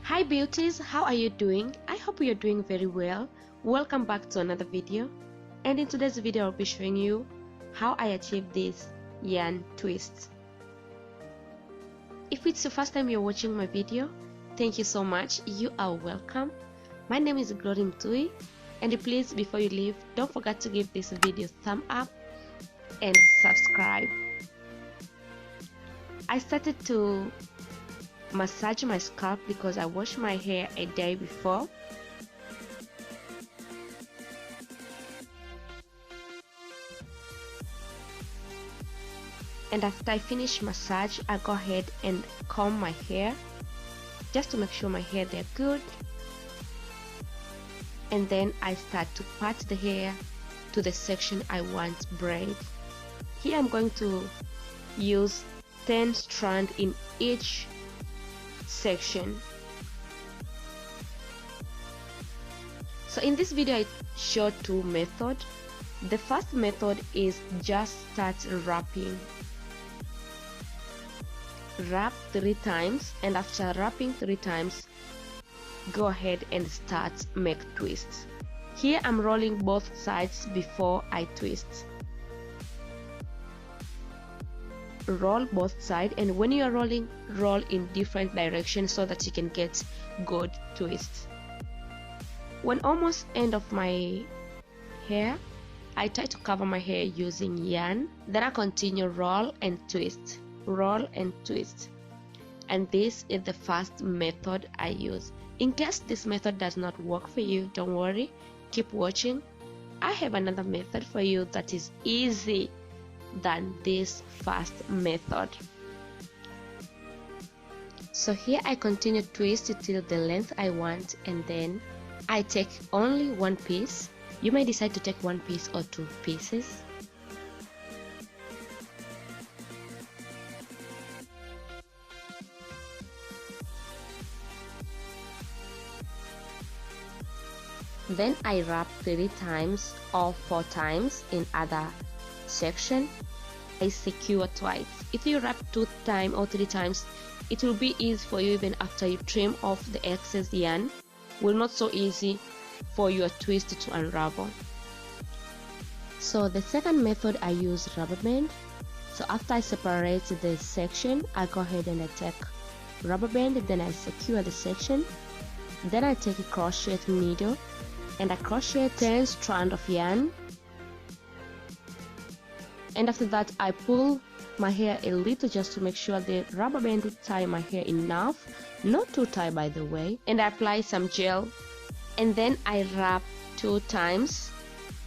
Hi beauties, how are you doing? I hope you're doing very well. Welcome back to another video, and in today's video I'll be showing you how I achieved this yarn twist. If it's the first time you're watching my video, thank you so much. You are welcome. My name is Glory Mtui, and please, before you leave, don't forget to give this video a thumb up and subscribe. I started to massage my scalp because I washed my hair a day before. And after I finish massage, I go ahead and comb my hair just to make sure my hair they're good. And then I start to part the hair to the section I want braid. Here I'm going to use 10 strands in each section. So in this video I show two methods. The first method is just start wrapping. Wrap 3 times, and after wrapping 3 times, go ahead and start make twists. Here I'm rolling both sides before I twist. Roll both sides, and when you are rolling, roll in different directions so that you can get good twists. When almost end of my hair, I try to cover my hair using yarn. Then I continue roll and twist, roll and twist. And this is the first method I use. In case this method does not work for you, don't worry, keep watching. I have another method for you that is easy than this first method. So here I continue twist till the length I want, and then I take only one piece. You may decide to take one piece or 2 pieces. Then I wrap 3 times or 4 times in other section. I secure twice. If you wrap 2 times or 3 times, it will be easy for you even after you trim off the excess yarn. Will not so easy for your twist to unravel. So the second method I use rubber band. So after I separate the section, I go ahead and I take rubber band, then I secure the section. Then I take a crochet needle and I crochet 10 strands of yarn. And after that I pull my hair a little just to make sure the rubber band will tie my hair enough, not too tight by the way, and I apply some gel, and then I wrap 2 times.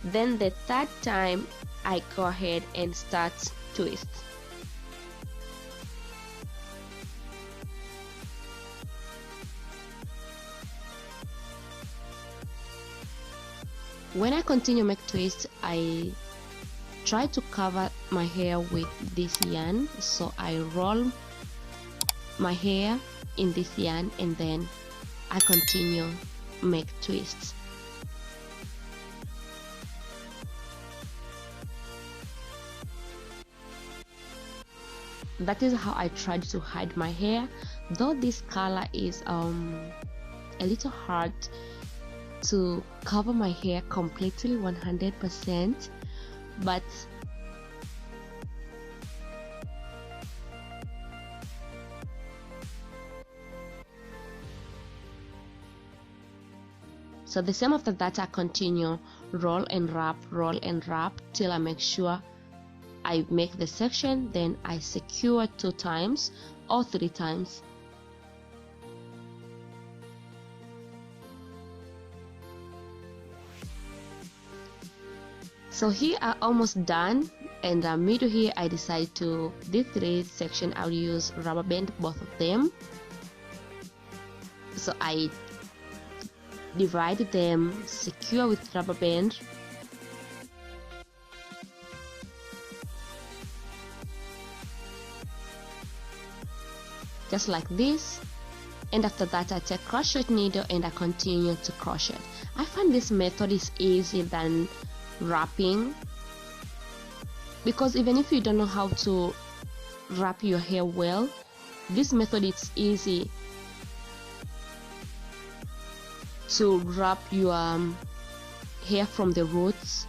Then the third time I go ahead and start twist. When I continue make twist, I try to cover my hair with this yarn. So I roll my hair in this yarn, and then I continue make twists. That is how I tried to hide my hair, though this color is a little hard to cover my hair completely 100%, but so the same after that I continue roll and wrap till I make sure I make the section. Then I secure 2 times or 3 times. So here I'm almost done, and middle here I decide to these 3 sections I'll use rubber band, both of them. So I divide them, secure with rubber band. Just like this. And after that I take crochet needle and I continue to crochet. I find this method is easier than wrapping, because even if you don't know how to wrap your hair well, this method is easy to wrap your hair from the roots,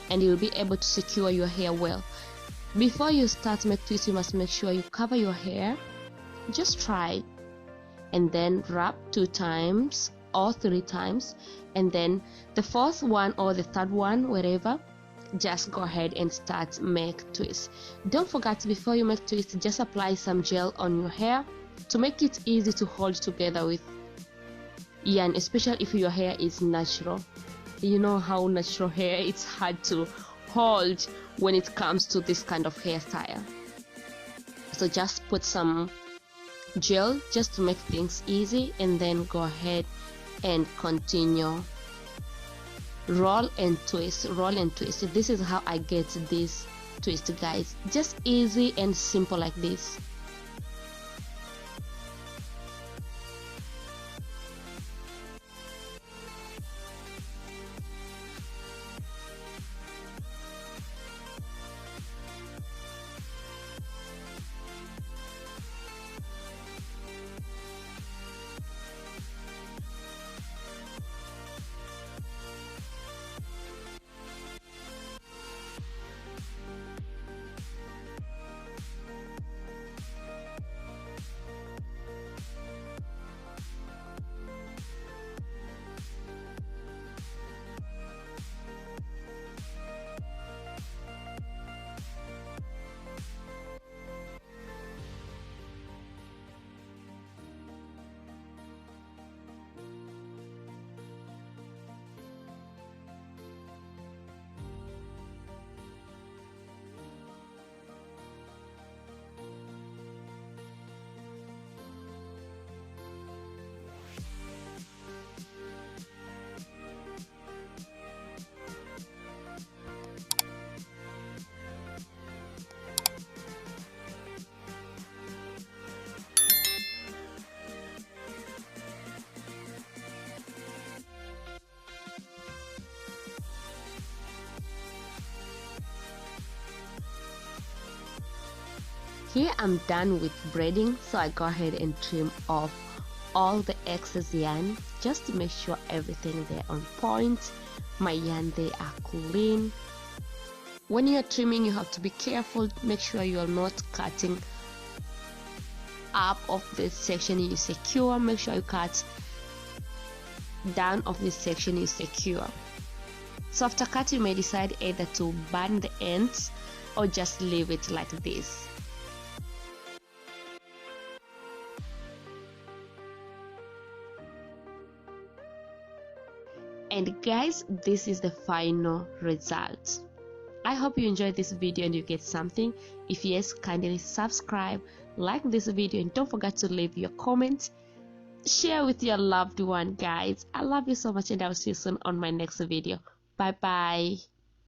and you'll be able to secure your hair well. Before you start make twist, you must make sure you cover your hair. Just try, and then wrap 2 times or 3 times, and then the 4th one or the 3rd one, wherever, just go ahead and start make twist. Don't forget, before you make twist, just apply some gel on your hair to make it easy to hold together with yarn, especially if your hair is natural. You know how natural hair, it's hard to hold when it comes to this kind of hairstyle. So just put some gel just to make things easy, and then go ahead and continue. Roll and twist, roll and twist. This is how I get this twist, guys. Just easy and simple like this. Here I'm done with braiding, so I go ahead and trim off all the excess yarn just to make sure everything there on point. My yarn, they are clean. When you're trimming, you have to be careful. Make sure you are not cutting up of this section you secure. Make sure you cut down of this section you secure. So after cutting, you may decide either to burn the ends or just leave it like this. And guys, this is the final result. I hope you enjoyed this video and you get something. If yes, kindly subscribe, like this video, and don't forget to leave your comments. Share with your loved one, guys. I love you so much, and I'll see you soon on my next video. Bye bye.